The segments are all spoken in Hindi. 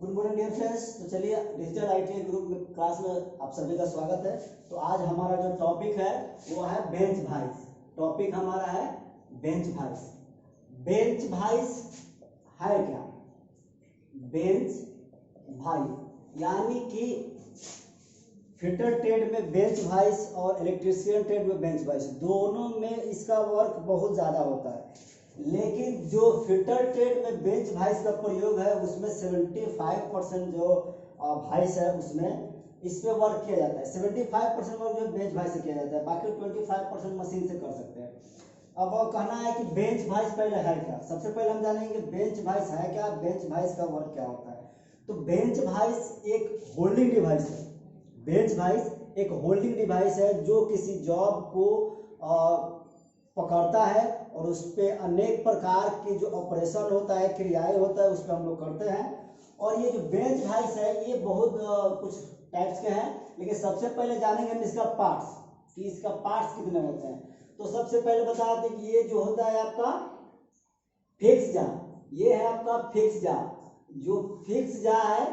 Good morning dear friends. तो चलिए डिजिटल आईटीआई ग्रुप में क्लास में आप सभी का स्वागत है। तो आज हमारा जो टॉपिक है वो है बेंच वाइज। टॉपिक हमारा है बेंच वाइज। बेंच वाइज है क्या? बेंच वाइज यानी कि फिटर ट्रेड में बेंच वाइज और इलेक्ट्रीशियन ट्रेड में बेंच वाइज, दोनों में इसका वर्क बहुत ज़्यादा होता है। लेकिन जो फिटर ट्रेड में बेंच वाइज का प्रयोग है उसमें 75% जो वाइस है उसमें इस पे वर्क किया जाता है। 75% वर्क जो बेंच वाइस से किया जाता है, बाकी 25% मशीन से कर सकते हैं। अब कहना है कि बेंच वाइस पहले है क्या। सबसे पहले हम जानेंगे कि बेंच वाइस है क्या, बेंच वाइस का वर्क क्या होता है। तो बेंच वाइस एक होल्डिंग डिवाइस है। बेंच वाइस एक होल्डिंग डिवाइस है जो किसी जॉब को पकड़ता है और उस पर अनेक प्रकार के जो ऑपरेशन होता है, क्रियाएं होता है, उस पर हम लोग करते हैं। और ये जो बेंच वाइस है ये बहुत कुछ टाइप्स के हैं, लेकिन सबसे पहले जानेंगे हम इसका पार्ट्स कि इसका पार्ट्स कितने होते हैं। तो सबसे पहले बता दें कि ये जो होता है आपका फिक्स जा, ये है आपका फिक्स जा। जो फिक्स जा है,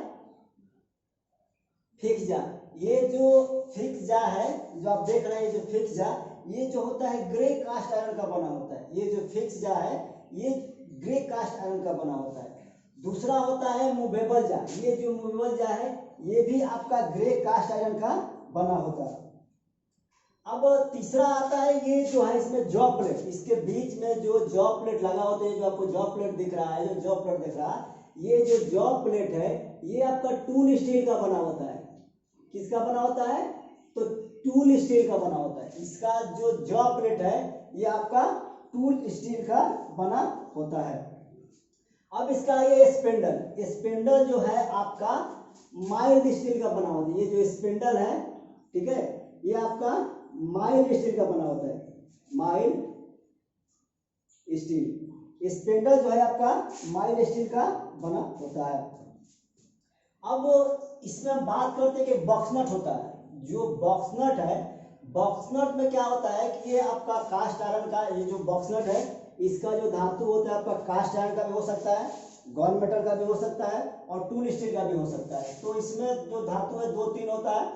फिक्स जा, ये जो फिक्स जा है जो आप देख रहे हैं, जो फिक्स जा ये जो होता है ग्रे कास्ट आयरन का बना होता है। ये जो फिक्स जा है ये ग्रे कास्ट आयरन का बना होता है। दूसरा होता है मूवेबल जा। ये जो मूवेबल जा है ये भी आपका ग्रे कास्ट आयरन का बना होता है। अब तीसरा आता है ये जो है इसमें जॉ प्लेट, इसके बीच में जो जॉ प्लेट लगा होता है, जो आपको जॉ प्लेट दिख रहा है, जो जॉ प्लेट दिख रहा है, ये जो जॉ प्लेट है ये आपका टूल स्टील का बना होता है। किसका बना होता है? तो टूल स्टील का बना होता है। इसका जो जॉ प्लेट है ये आपका टूल स्टील का बना होता है। अब इसका ये स्पिंडल, स्पिंडल जो है आपका माइल्ड स्टील का बना होता है। ये जो स्पिंडल है, ठीक है, ये आपका माइल्ड स्टील का बना होता है। माइल्ड स्टील स्पिंडल जो है आपका माइल्ड स्टील का बना होता है। अब इसमें हम बात करते हैं कि बॉक्स नट होता है। जो बॉक्स नट है, बॉक्स नट में क्या होता है कि ये आपका कास्ट आयरन का, ये जो बॉक्स नट है इसका जो धातु होता है आपका कास्ट आयरन का भी हो सकता है, गॉन मेटल का भी हो सकता है और टूल स्टील का भी हो सकता है। तो इसमें जो धातु है 2-3 होता है।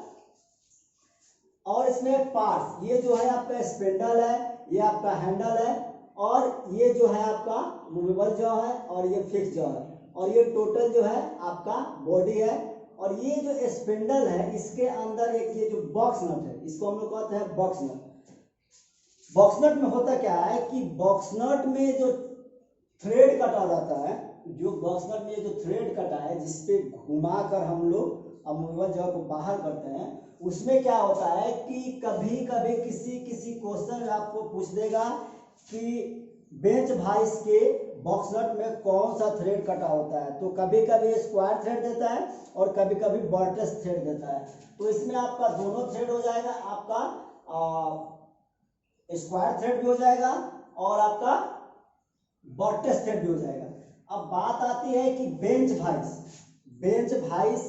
और इसमें पार्ट्स, ये जो है आपका स्पिंडल है, ये आपका हैंडल है, और ये जो है आपका मूवेबल जॉ है, और ये फिक्स जॉ है, और ये टोटल जो है आपका बॉडी है। और ये जो स्पिंडल है इसके अंदर एक ये जो बॉक्स नट है, इसको हम लोग कहते हैं बॉक्स नट। बॉक्स नट में होता क्या है कि बॉक्स नट में जो थ्रेड कटा जाता है, जो बॉक्स नट में जो थ्रेड कटा है जिसपे घुमा कर हम लोग मूवेबल जॉ को बाहर करते हैं, उसमें क्या होता है कि कभी कभी किसी क्वेश्चन आपको पूछ देगा कि बेंच वाइस के बॉक्स नट में कौन सा थ्रेड कटा होता है। तो कभी कभी स्क्वायर थ्रेड देता है और कभी कभी बॉर्टेस थ्रेड देता है। तो इसमें आपका दोनों थ्रेड हो जाएगा, आपका स्क्वायर थ्रेड भी हो जाएगा और आपका बॉर्टेस थ्रेड भी हो जाएगा। अब बात आती है कि बेंच वाइस, बेंच वाइस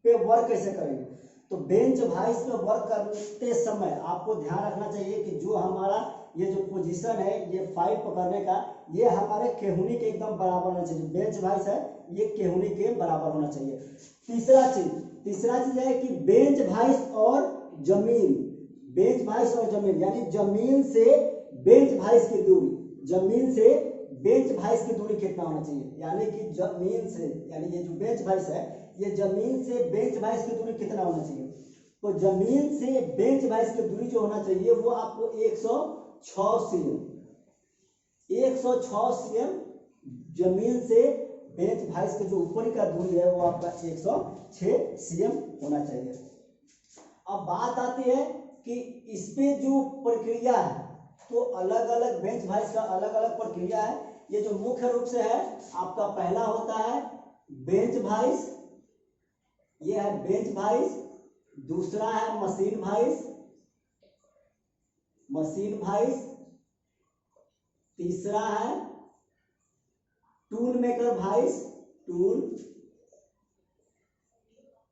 पे वर्क कैसे करेंगे। तो बेंच वाइस पे वर्क करते समय आपको ध्यान रखना चाहिए कि जो हमारा ये जो पोजीशन है ये फाइल पकड़ने का, ये हमारे केहुनी के एकदम बराबर होना चाहिए। बेंच वाइस है ये केहुनी के बराबर होना चाहिए। तीसरा चीज है कि बेंच वाइस और जमीन, बेंच वाइस और जमीन यानी जमीन से बेंच वाइस की दूरी, जमीन से बेंच वाइस की दूरी कितना होना चाहिए। यानी कि जमीन से, यानी ये जो बेंच वाइस है ये जमीन से बेंच वाइस की दूरी कितना होना चाहिए। तो जमीन से बेंच वाइस की दूरी जो होना चाहिए वो आपको 106 सीएम, 106 सीएम जमीन से बेंच वाइस की जो ऊपर का दूरी है वो आपका 106 सीएम होना चाहिए। अब बात आती है कि इस पे जो प्रक्रिया है, तो अलग अलग बेंच वाइस का अलग अलग प्रक्रिया है। ये जो मुख्य रूप से है आपका पहला होता है बेंच वाइस, ये है बेंच वाइस। दूसरा है मशीन वाइस, मशीन वाइस। तीसरा है tool maker vice, tool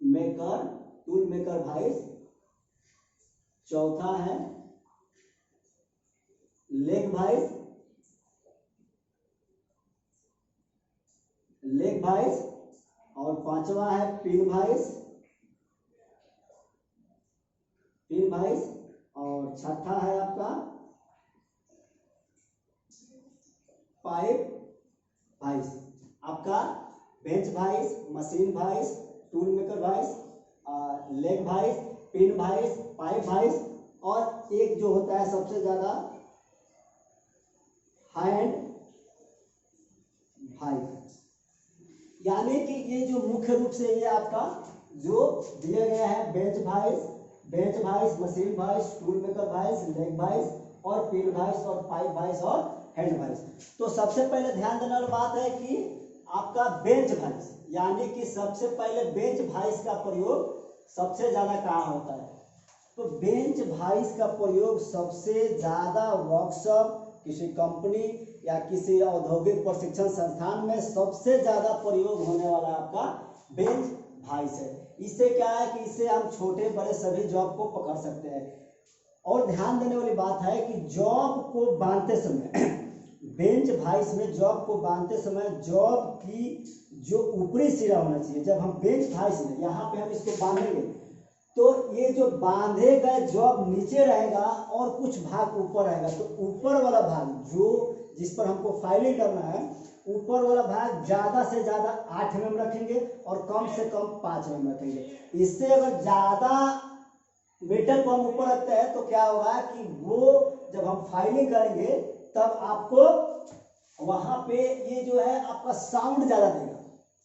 maker vice. चौथा है लेग वाइस, लेग वाइस। और पांचवा है पिन वाइस, पिन वाइस। और छठा है आपका पाइप वाइस। आपका bench vice, machine vice, tool maker vice, leg vice, pin vice, pipe vice, और एक जो होता है सबसे ज्यादा हैंड वाइस। यानी कि ये जो मुख्य रूप से ये आपका जो दिए गए हैं bench vice, machine vice, tool maker vice, leg vice और पिन वाइस और पाइप वाइस और हैंड वाइस। तो सबसे पहले ध्यान देने वाली बात है कि आपका बेंच वाइस, यानी कि सबसे पहले बेंच वाइस का प्रयोग सबसे ज्यादा कहाँ होता है? तो बेंच वाइस का प्रयोग सबसे ज्यादा वर्कशॉप, किसी कंपनी या किसी औद्योगिक प्रशिक्षण संस्थान में सबसे ज्यादा प्रयोग होने वाला आपका बेंच वाइस है। इससे क्या है कि इससे हम छोटे बड़े सभी जॉब को पकड़ सकते हैं। और ध्यान देने वाली बात है कि जॉब को बांधते समय बेंच वाइस में जॉब को बांधते समय जॉब की जो ऊपरी सिरा होना चाहिए, जब हम बेंच वाइस में यहाँ पे हम इसको बांधेंगे तो ये जो बांधे गए जॉब नीचे रहेगा और कुछ भाग ऊपर रहेगा। तो ऊपर वाला भाग जो जिस पर हमको फाइलिंग करना है, ऊपर वाला भाग ज्यादा से ज्यादा 8 mm रखेंगे और कम से कम 5 mm रखेंगे। इससे अगर ज्यादा मेटल को हम ऊपर रखते हैं तो क्या होगा कि वो जब हम फाइलिंग करेंगे तब आपको वहां पे ये जो है आपका साउंड ज्यादा देगा,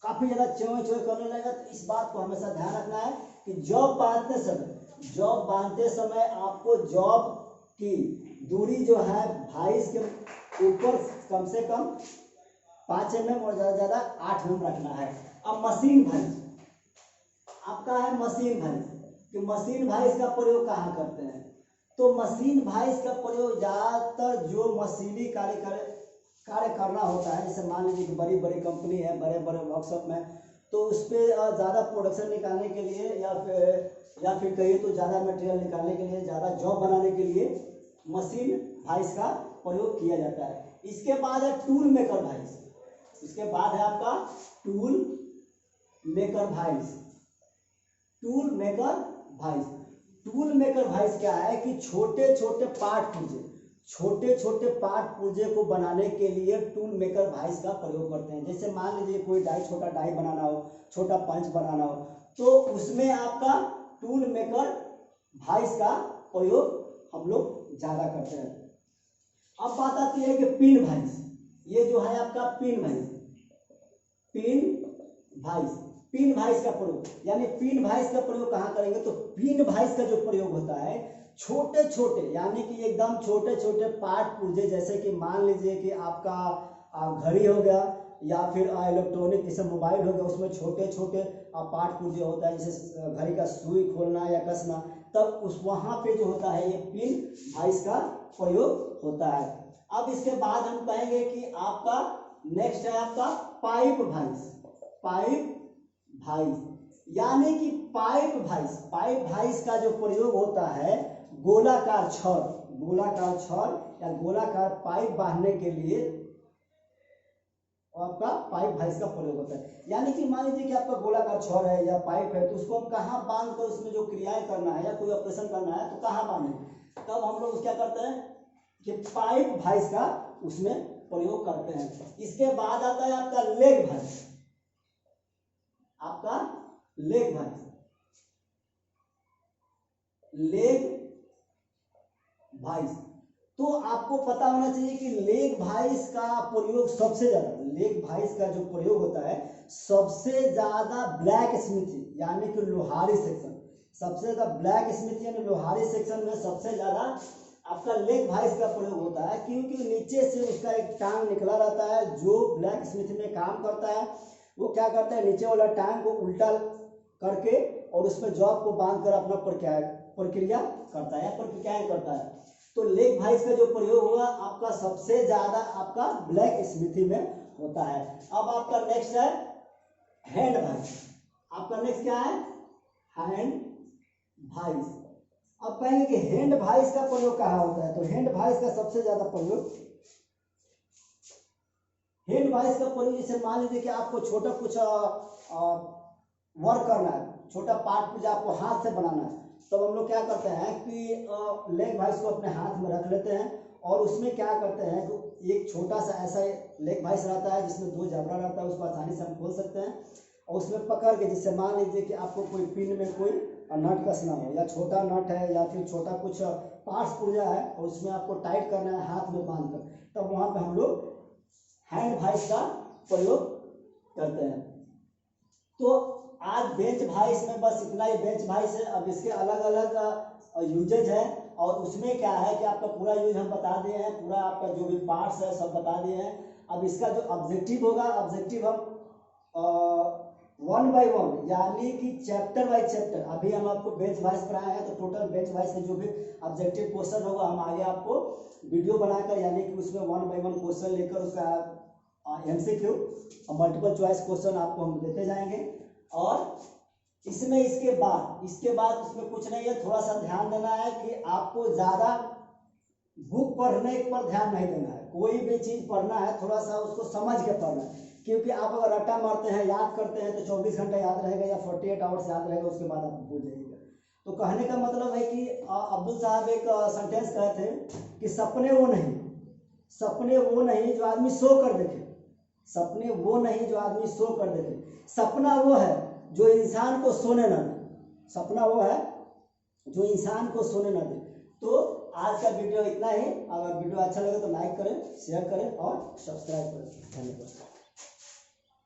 काफी ज्यादा चोय चोय करने लगेगा। तो इस बात को हमेशा ध्यान रखना है कि जॉब बांधते समय आपको जॉब की दूरी जो है वाइस के ऊपर कम से कम 5 mm और ज्यादा ज्यादा 8 mm रखना है। अब मशीन वाइस आपका है मशीन वाइस, कि मशीन वाइस का प्रयोग कहाँ करते हैं? तो मशीन वाइस का प्रयोग ज्यादातर जो मशीनी कार्य करना होता है, जैसे मान लीजिए बड़ी बड़ी कंपनी है, बड़े बड़े वर्कशॉप में, तो उस पर ज़्यादा प्रोडक्शन निकालने के लिए या फिर कहिए तो ज़्यादा मटेरियल निकालने के लिए, ज़्यादा जॉब बनाने के लिए मशीन वाइस का प्रयोग किया जाता है। इसके बाद है टूल मेकर वाइस, इसके बाद है आपका tool maker vice. Tool maker vice, tool maker vice क्या है कि छोटे छोटे पार्ट पुर्जे को बनाने के लिए टूल मेकर वाइस का प्रयोग करते हैं। जैसे मान लीजिए कोई छोटा डाई बनाना हो, छोटा पंच बनाना हो, तो उसमें आपका टूल मेकर वाइस का प्रयोग हम लोग ज्यादा करते हैं। अब बात आती है कि पिन वाइस, ये जो है आपका पिन वाइस का प्रयोग, यानी पिन वाइस का प्रयोग कहाँ करेंगे? तो पिन वाइस का जो प्रयोग होता है छोटे छोटे, यानी कि एकदम छोटे छोटे पार्ट पुर्जे, जैसे कि मान लीजिए कि आपका घड़ी हो गया या फिर इलेक्ट्रॉनिक जैसे मोबाइल हो गया, उसमें छोटे छोटे पार्ट पुर्जे होता है, जैसे घड़ी का सुई खोलना या कसना, तब उस वहां पे जो होता है ये पिन वाइस का प्रयोग होता है। अब इसके बाद हम कहेंगे कि आपका नेक्स्ट है आपका पाइप वाइस, यानी कि पाइप वाइस का जो प्रयोग होता है गोलाकार छड़ या गोलाकार पाइप बांधने के लिए आपका पाइप वाइस का प्रयोग होता है। यानी कि मान लीजिए कि आपका गोलाकार छड़ है या पाइप है, तो उसको हम कहाँ बांध कर उसमें जो क्रियाएं करना है या कोई ऑपरेशन करना है तो कहाँ बांधेंगे? तब हम लोग क्या करते हैं कि पाइप वाइस का उसमें प्रयोग करते हैं। इसके बाद आता है आपका लेग वाइस। तो आपको पता होना चाहिए कि लेग वाइस का प्रयोग सबसे ज्यादा, लेग वाइस का जो प्रयोग होता है सबसे ज्यादा ब्लैक स्मिथी यानी कि लोहारी सेक्शन, सबसे ज्यादा ब्लैक स्मिथी यानी लोहारी सेक्शन में सबसे ज्यादा आपका लेग वाइस का प्रयोग होता है, क्योंकि नीचे से उसका एक टांग निकला रहता है जो ब्लैक स्मिथ में काम करता है। वो क्या करता है, नीचे वाला टांग को उल्टा करके और उसमें जॉब को बांधकर अपना प्रक्रिया करता है, प्रक्रियाएं करता है। तो लेग वाइस का जो प्रयोग होगा आपका सबसे ज्यादा आपका ब्लैक स्मिथी में होता है। अब आपका नेक्स्ट है हैंड वाइस। आपका नेक्स्ट क्या है? Hand vice. अब कहेंगे कि हैंड वाइस का प्रयोग कहाँ होता है? तो हैंड वाइस का सबसे ज्यादा प्रयोग हैंड वॉइस का प्रयोग जैसे मान लीजिए कि आपको छोटा कुछ वर्क करना है, छोटा पार्ट पूजा आपको हाथ से बनाना है, तो हम लोग क्या करते हैं कि लेग वाइस को अपने हाथ में रख लेते हैं और उसमें क्या करते हैं कि एक छोटा सा ऐसा लेग वाइस रहता है जिसमें 2 जबड़ा रहता है, उसको आसानी से हम खोल सकते हैं और उसमें पकड़ के, जिससे मान लीजिए कि आपको कोई पिन में कोई नट कसना हो या छोटा नट है या फिर छोटा कुछ पार्ट्स पुर्जा है और उसमें आपको टाइट करना है हाथ में बांध कर, तब वहाँ पे हम लोग हैंड वाइस का प्रयोग करते हैं। तो आज बेंच वाइस में बस इतना ही बेंच वाइस है। अब इसके अलग अलग यूजेज है और उसमें क्या है कि आपका पूरा यूज हम बता दिए हैं, पूरा आपका जो भी पार्ट्स है सब बता दिए हैं। अब इसका जो ऑब्जेक्टिव होगा, ऑब्जेक्टिव हम 1 by 1 यानी कि चैप्टर बाय चैप्टर, अभी हम आपको बेंच वाइस पढ़ाए हैं तो टोटल बेंच वाइस से जो भी ऑब्जेक्टिव क्वेश्चन होगा हम आगे आपको वीडियो बनाकर, यानी कि उसमें 1 by 1 क्वेश्चन लेकर उसका MCQ और मल्टीपल चॉइस क्वेश्चन आपको हम देते जाएंगे। और इसमें इसके बाद उसमें कुछ नहीं है, थोड़ा सा ध्यान देना है कि आपको ज़्यादा बुक पढ़ने पर ध्यान नहीं देना है। कोई भी चीज़ पढ़ना है थोड़ा सा उसको समझ के पढ़ना है, क्योंकि आप अगर रट्टा मारते हैं, याद करते हैं तो 24 घंटा याद रहेगा या 48 आवर्स याद रहेगा, उसके बाद आप भूल जाइएगा। तो कहने का मतलब है कि अब्दुल साहब एक सेंटेंस कहे थे कि सपने वो नहीं जो आदमी सो कर देखे, सपने वो नहीं जो आदमी सो कर देखे, सपना वो है जो इंसान को सोने न दे, सपना वो है जो इंसान को सोने न दे। तो आज का वीडियो इतना ही। अगर वीडियो अच्छा लगे तो लाइक करें, शेयर करें और सब्सक्राइब करें। धन्यवाद।